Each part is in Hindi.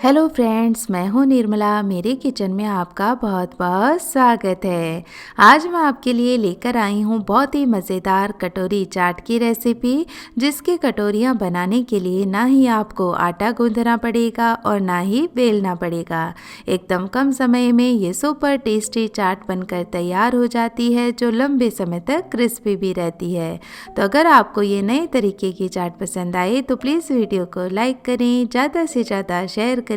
हेलो फ्रेंड्स, मैं हूँ निर्मला। मेरे किचन में आपका बहुत बहुत स्वागत है। आज मैं आपके लिए लेकर आई हूँ बहुत ही मज़ेदार कटोरी चाट की रेसिपी, जिसकी कटोरियाँ बनाने के लिए ना ही आपको आटा गूंदना पड़ेगा और ना ही बेलना पड़ेगा। एकदम कम समय में ये सुपर टेस्टी चाट बनकर तैयार हो जाती है, जो लंबे समय तक क्रिस्पी भी रहती है। तो अगर आपको ये नए तरीके की चाट पसंद आए तो प्लीज़ वीडियो को लाइक करें, ज़्यादा से ज़्यादा शेयर करें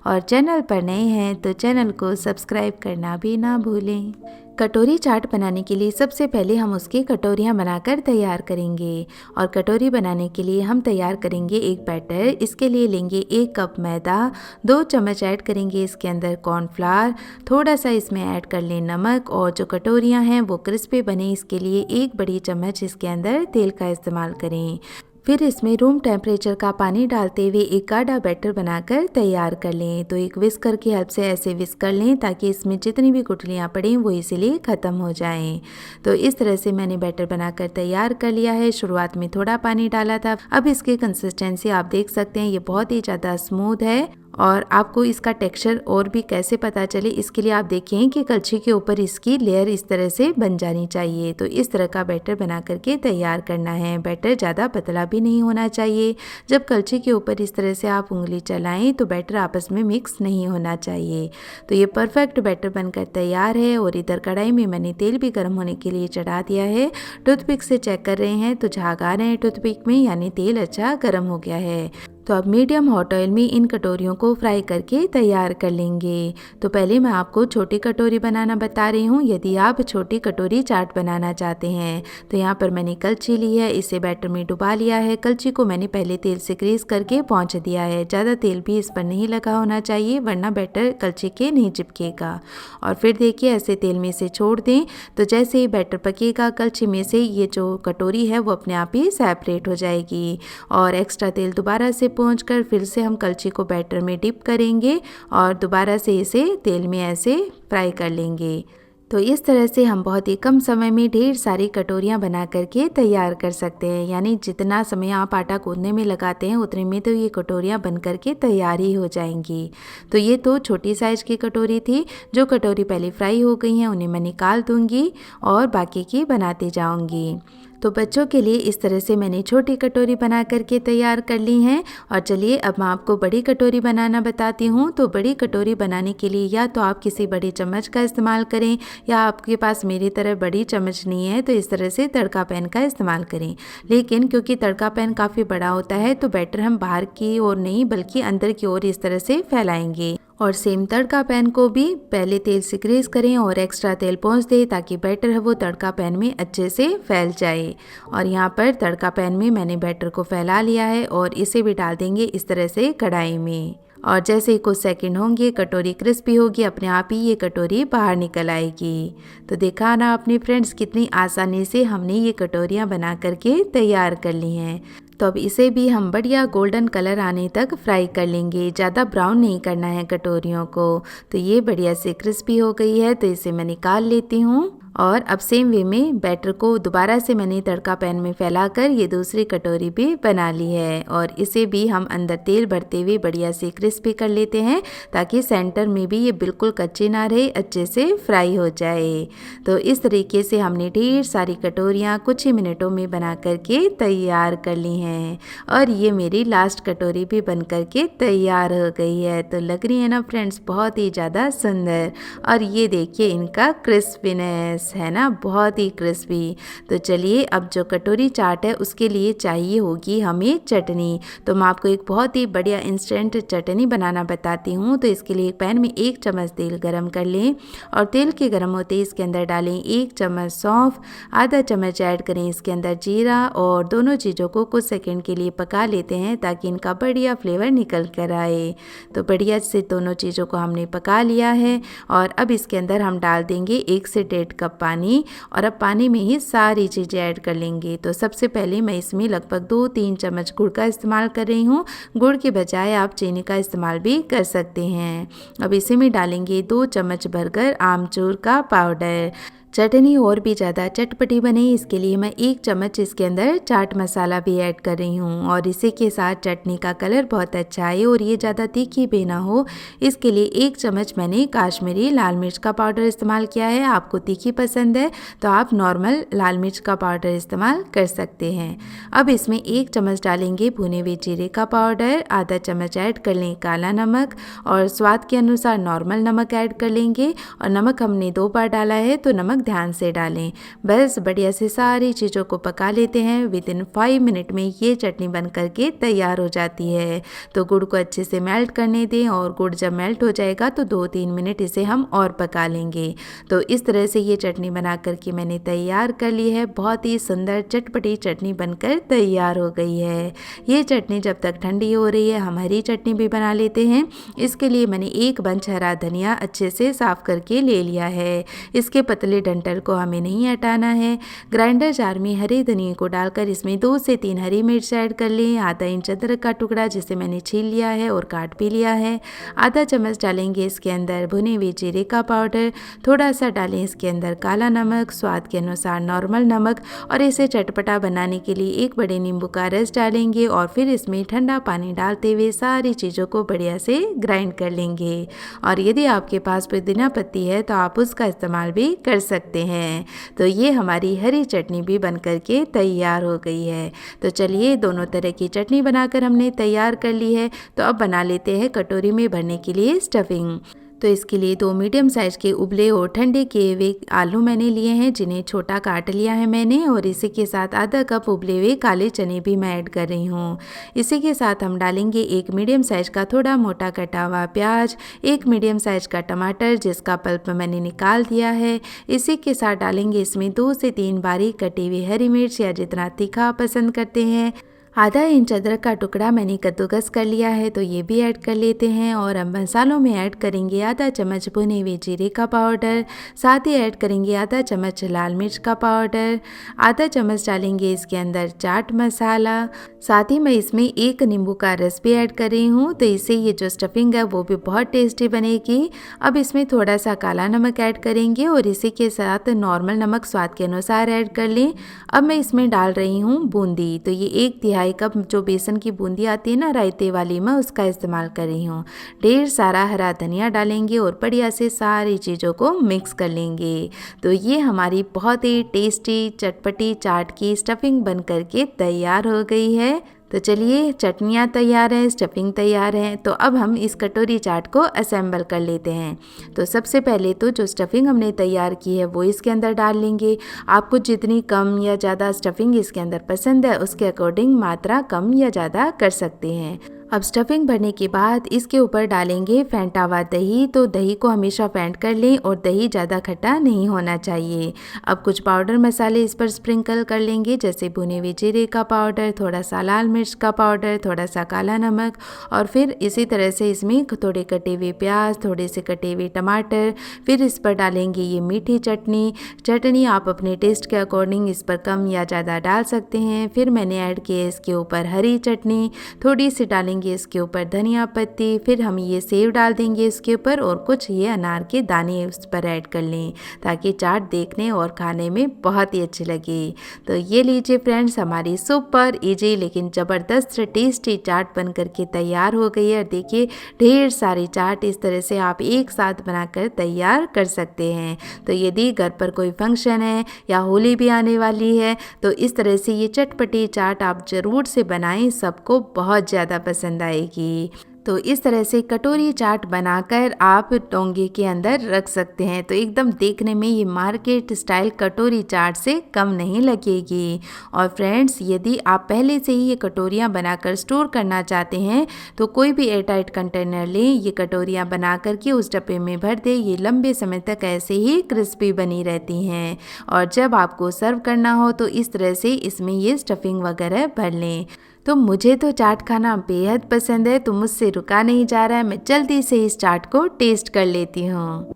और चैनल पर नए हैं तो चैनल को सब्सक्राइब करना भी ना भूलें। कटोरी चाट बनाने के लिए सबसे पहले हम उसकी कटोरियाँ बनाकर तैयार करेंगे। और कटोरी बनाने के लिए हम तैयार करेंगे एक बैटर। इसके लिए लेंगे 1 कप मैदा, 2 चम्मच ऐड करेंगे इसके अंदर कॉर्नफ्लावर, थोड़ा सा इसमें ऐड कर लें नमक, और जो कटोरियाँ हैं वो क्रिस्पी बने इसके लिए 1 बड़ी चम्मच इसके अंदर तेल का इस्तेमाल करें। फिर इसमें रूम टेम्परेचर का पानी डालते हुए एक गाढ़ा बैटर बनाकर तैयार कर लें। तो एक विस्कर की हेल्प से ऐसे विस्क कर लें ताकि इसमें जितनी भी गुठलियाँ पड़ें वो इसीलिए ख़त्म हो जाएं। तो इस तरह से मैंने बैटर बनाकर तैयार कर लिया है। शुरुआत में थोड़ा पानी डाला था, अब इसकी कंसिस्टेंसी आप देख सकते हैं, ये बहुत ही ज़्यादा स्मूथ है। और आपको इसका टेक्सचर और भी कैसे पता चले, इसके लिए आप देखें कि कलछी के ऊपर इसकी लेयर इस तरह से बन जानी चाहिए। तो इस तरह का बैटर बना करके तैयार करना है। बैटर ज़्यादा पतला भी नहीं होना चाहिए। जब कलछी के ऊपर इस तरह से आप उंगली चलाएं तो बैटर आपस में मिक्स नहीं होना चाहिए। तो ये परफेक्ट बैटर बनकर तैयार है। और इधर कढ़ाई में मैंने तेल भी गर्म होने के लिए चढ़ा दिया है। टूथपिक से चेक कर रहे हैं तो झाग आ रहे हैं टूथपिक में, यानी तेल अच्छा गर्म हो गया है। तो अब मीडियम हॉट ऑयल में इन कटोरियों को फ्राई करके तैयार कर लेंगे। तो पहले मैं आपको छोटी कटोरी बनाना बता रही हूँ। यदि आप छोटी कटोरी चाट बनाना चाहते हैं तो यहाँ पर मैंने कलछी ली है, इसे बैटर में डुबा लिया है। कलछी को मैंने पहले तेल से ग्रीस करके पोंछ दिया है। ज़्यादा तेल भी इस पर नहीं लगा होना चाहिए, वरना बैटर कलछी के नहीं चिपकेगा। और फिर देखिए ऐसे तेल में से छोड़ दें तो जैसे ही बैटर पकेगा कलछी में से ये जो कटोरी है वो अपने आप ही सेपरेट हो जाएगी। और एक्स्ट्रा तेल दोबारा से पोंछकर फिर से हम कलछी को बैटर में डिप करेंगे और दोबारा से इसे तेल में ऐसे फ्राई कर लेंगे। तो इस तरह से हम बहुत ही कम समय में ढेर सारी कटोरियाँ बना करके तैयार कर सकते हैं। यानी जितना समय आप आटा गूंदने में लगाते हैं उतने में तो ये कटोरियाँ बन करके तैयार ही हो जाएंगी। तो ये तो छोटी साइज़ की कटोरी थी। जो कटोरी पहले फ्राई हो गई हैं उन्हें मैं निकाल दूँगी और बाकी की बनाती जाऊँगी। तो बच्चों के लिए इस तरह से मैंने छोटी कटोरी बना करके तैयार कर ली हैं। और चलिए अब मैं आपको बड़ी कटोरी बनाना बताती हूँ। तो बड़ी कटोरी बनाने के लिए या तो आप किसी बड़े चम्मच का इस्तेमाल करें, या आपके पास मेरी तरह बड़ी चम्मच नहीं है तो इस तरह से तड़का पैन का इस्तेमाल करें। लेकिन क्योंकि तड़का पैन काफ़ी बड़ा होता है तो बैटर हम बाहर की ओर नहीं बल्कि अंदर की ओर इस तरह से फैलाएंगे। और सेम तड़का पैन को भी पहले तेल से ग्रीस करें और एक्स्ट्रा तेल पोंछ दें ताकि बैटर है वो तड़का पैन में अच्छे से फैल जाए। और यहाँ पर तड़का पैन में मैंने बैटर को फैला लिया है और इसे भी डाल देंगे इस तरह से कढ़ाई में। और जैसे ही कुछ सेकंड होंगे कटोरी क्रिस्पी होगी, अपने आप ही ये कटोरी बाहर निकल आएगी। तो देखा ना अपने फ्रेंड्स, कितनी आसानी से हमने ये कटोरियाँ बना करके तैयार कर ली हैं। तो अब इसे भी हम बढ़िया गोल्डन कलर आने तक फ्राई कर लेंगे। ज़्यादा ब्राउन नहीं करना है कटोरियों को। तो ये बढ़िया से क्रिस्पी हो गई है तो इसे मैं निकाल लेती हूँ। और अब सेम वे में बैटर को दोबारा से मैंने तड़का पैन में फैलाकर ये दूसरी कटोरी भी बना ली है। और इसे भी हम अंदर तेल भरते हुए बढ़िया से क्रिस्पी कर लेते हैं ताकि सेंटर में भी ये बिल्कुल कच्ची ना रहे, अच्छे से फ्राई हो जाए। तो इस तरीके से हमने ढेर सारी कटोरियाँ कुछ ही मिनटों में बना करके तैयार कर ली हैं। और ये मेरी लास्ट कटोरी भी बन करके तैयार हो गई है। तो लग रही है ना फ्रेंड्स बहुत ही ज़्यादा सुंदर। और ये देखिए इनका क्रिस्पीनेस है ना, बहुत ही क्रिस्पी। तो चलिए अब जो कटोरी चाट है उसके लिए चाहिए होगी हमें चटनी। तो मैं आपको एक बहुत ही बढ़िया इंस्टेंट चटनी बनाना बताती हूँ। तो इसके लिए एक पैन में 1 चम्मच तेल गरम कर लें और तेल के गरम होते ही इसके अंदर डालें 1 चम्मच सौंफ, आधा चम्मच ऐड करें इसके अंदर जीरा, और दोनों चीज़ों को कुछ सेकंड के लिए पका लेते हैं ताकि इनका बढ़िया फ्लेवर निकल कर आए। तो बढ़िया से दोनों चीज़ों को हमने पका लिया है। और अब इसके अंदर हम डाल देंगे 1 से 1.5 कप पानी। और अब पानी में ही सारी चीज़ें ऐड कर लेंगे। तो सबसे पहले मैं इसमें लगभग 2-3 चम्मच गुड़ का इस्तेमाल कर रही हूँ। गुड़ के बजाय आप चीनी का इस्तेमाल भी कर सकते हैं। अब इसी में डालेंगे 2 चम्मच भरकर आमचूर का पाउडर। चटनी और भी ज़्यादा चटपटी बने इसके लिए मैं 1 चम्मच इसके अंदर चाट मसाला भी ऐड कर रही हूँ और इसी के साथ चटनी का कलर बहुत अच्छा आए और ये ज़्यादा तीखी भी ना हो, इसके लिए 1 चम्मच मैंने काश्मीरी लाल मिर्च का पाउडर इस्तेमाल किया है। आपको तीखी पसंद है तो आप नॉर्मल लाल मिर्च का पाउडर इस्तेमाल कर सकते हैं। अब इसमें 1 चम्मच डालेंगे भुने हुए जीरे का पाउडर, आधा चम्मच ऐड कर लें काला नमक और स्वाद के अनुसार नॉर्मल नमक ऐड कर लेंगे। और नमक हमने 2 बार डाला है तो नमक ध्यान से डालें। बस बढ़िया से सारी चीज़ों को पका लेते हैं। विदिन 5 मिनट में ये चटनी बन करके तैयार हो जाती है। तो गुड़ को अच्छे से मेल्ट करने दें और गुड़ जब मेल्ट हो जाएगा तो 2-3 मिनट इसे हम और पका लेंगे। तो इस तरह से ये चटनी बना करके मैंने तैयार कर ली है। बहुत ही सुंदर चटपटी चटनी बनकर तैयार हो गई है। ये चटनी जब तक ठंडी हो रही है हम हरी चटनी भी बना लेते हैं। इसके लिए मैंने 1 बंच हरा धनिया अच्छे से साफ करके ले लिया है। इसके पतले डंठल को हमें नहीं हटाना है। ग्राइंडर जार में हरे धनिए को डालकर इसमें 2 से 3 हरी मिर्च ऐड कर लें, आधा इंच अदरक का टुकड़ा जिसे मैंने छील लिया है और काट भी लिया है, आधा चम्मच डालेंगे इसके अंदर भुने हुए जीरे का पाउडर, थोड़ा सा डालें इसके अंदर काला नमक, स्वाद के अनुसार नॉर्मल नमक और इसे चटपटा बनाने के लिए 1 बड़े नींबू का रस डालेंगे और फिर इसमें ठंडा पानी डालते हुए सारी चीज़ों को बढ़िया से ग्राइंड कर लेंगे। और यदि आपके पास पुदीना पत्ती है तो आप उसका इस्तेमाल भी कर सकते हैं। तो ये हमारी हरी चटनी भी बन करके तैयार हो गई है। तो चलिए दोनों तरह की चटनी बनाकर हमने तैयार कर ली है। तो अब बना लेते हैं कटोरी में भरने के लिए स्टफिंग। तो इसके लिए 2 मीडियम साइज़ के उबले और ठंडे किए हुए आलू मैंने लिए हैं जिन्हें छोटा काट लिया है मैंने और इसी के साथ आधा कप उबले हुए काले चने भी मैं ऐड कर रही हूँ। इसी के साथ हम डालेंगे 1 मीडियम साइज़ का थोड़ा मोटा कटा हुआ प्याज, 1 मीडियम साइज़ का टमाटर जिसका पल्प मैंने निकाल दिया है। इसी के साथ डालेंगे इसमें 2 से 3 बारीक कटी हुई हरी मिर्च या जितना तीखा पसंद करते हैं, आधा इंच अदरक का टुकड़ा मैंने कद्दूकस कर लिया है तो ये भी ऐड कर लेते हैं। और अब मसालों में ऐड करेंगे आधा चम्मच भुने हुए जीरे का पाउडर, साथ ही ऐड करेंगे आधा चम्मच लाल मिर्च का पाउडर, आधा चम्मच डालेंगे इसके अंदर चाट मसाला, साथ ही मैं इसमें 1 नींबू का रस भी ऐड कर रही हूँ। तो इससे ये जो स्टफिंग है वो भी बहुत टेस्टी बनेगी। अब इसमें थोड़ा सा काला नमक ऐड करेंगे और इसी के साथ नॉर्मल नमक स्वाद के अनुसार ऐड कर लें। अब मैं इसमें डाल रही हूँ बूंदी। तो ये 1/3 कप जो बेसन की बूंदी आती है ना रायते वाली, मैं उसका इस्तेमाल कर रही हूँ। ढेर सारा हरा धनिया डालेंगे और बढ़िया से सारी चीज़ों को मिक्स कर लेंगे। तो ये हमारी बहुत ही टेस्टी चटपटी चाट की स्टफिंग बन करके तैयार हो गई है। तो चलिए चटनियाँ तैयार हैं, स्टफिंग तैयार है। तो अब हम इस कटोरी चाट को असेंबल कर लेते हैं। तो सबसे पहले तो जो स्टफिंग हमने तैयार की है वो इसके अंदर डाल लेंगे। आपको जितनी कम या ज़्यादा स्टफिंग इसके अंदर पसंद है उसके अकॉर्डिंग मात्रा कम या ज़्यादा कर सकते हैं। अब स्टफिंग भरने के बाद इसके ऊपर डालेंगे फेंटा हुआ दही। तो दही को हमेशा फेंट कर लें और दही ज़्यादा खट्टा नहीं होना चाहिए। अब कुछ पाउडर मसाले इस पर स्प्रिंकल कर लेंगे जैसे भुने हुए जीरे का पाउडर, थोड़ा सा लाल मिर्च का पाउडर, थोड़ा सा काला नमक और फिर इसी तरह से इसमें थोड़े कटे हुए प्याज, थोड़े से कटे हुए टमाटर, फिर इस पर डालेंगे ये मीठी चटनी आप अपने टेस्ट के अकॉर्डिंग इस पर कम या ज़्यादा डाल सकते हैं। फिर मैंने ऐड किया इसके ऊपर हरी चटनी, थोड़ी सी डालेंगे इसके ऊपर धनिया पत्ती, फिर हम ये सेव डाल देंगे इसके ऊपर और कुछ ये अनार के दाने उस पर ऐड कर लें ताकि चाट देखने और खाने में बहुत ही अच्छी लगे। तो ये लीजिए फ्रेंड्स, हमारी सुपर इजी लेकिन ज़बरदस्त टेस्टी चाट बन करके तैयार हो गई है। और देखिए ढेर सारी चाट इस तरह से आप एक साथ बनाकर तैयार कर सकते हैं। तो यदि घर पर कोई फंक्शन है या होली भी आने वाली है तो इस तरह से ये चटपटी चाट आप ज़रूर से बनाएं, सबको बहुत ज़्यादा पसंद आएगी। तो इस तरह से कटोरी चाट बनाकर आप टोंगे के अंदर रख सकते हैं। तो एकदम देखने में ये मार्केट स्टाइल कटोरी चाट से कम नहीं लगेगी। और फ्रेंड्स यदि आप पहले से ही ये कटोरियाँ बनाकर स्टोर करना चाहते हैं तो कोई भी एयरटाइट कंटेनर लें, ये कटोरियाँ बना करके उस डब्बे में भर दें। ये लंबे समय तक ऐसे ही क्रिस्पी बनी रहती हैं। और जब आपको सर्व करना हो तो इस तरह से इसमें ये स्टफिंग वगैरह भर लें। तो मुझे तो चाट खाना बेहद पसंद है तो मुझसे रुका नहीं जा रहा है। मैं जल्दी से इस चाट को टेस्ट कर लेती हूँ।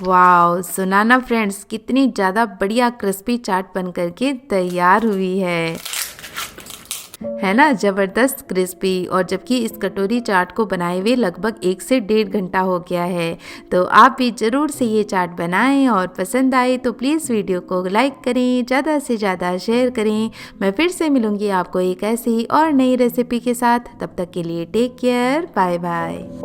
वाओ, सुना ना फ्रेंड्स, कितनी ज़्यादा बढ़िया क्रिस्पी चाट बन करके तैयार हुई है। है ना, ज़बरदस्त क्रिस्पी। और जबकि इस कटोरी चाट को बनाए हुए लगभग 1 से 1.5 घंटा हो गया है। तो आप भी ज़रूर से ये चाट बनाएं और पसंद आए तो प्लीज़ वीडियो को लाइक करें, ज़्यादा से ज़्यादा शेयर करें। मैं फिर से मिलूँगी आपको एक ऐसी ही और नई रेसिपी के साथ। तब तक के लिए टेक केयर, बाय बाय।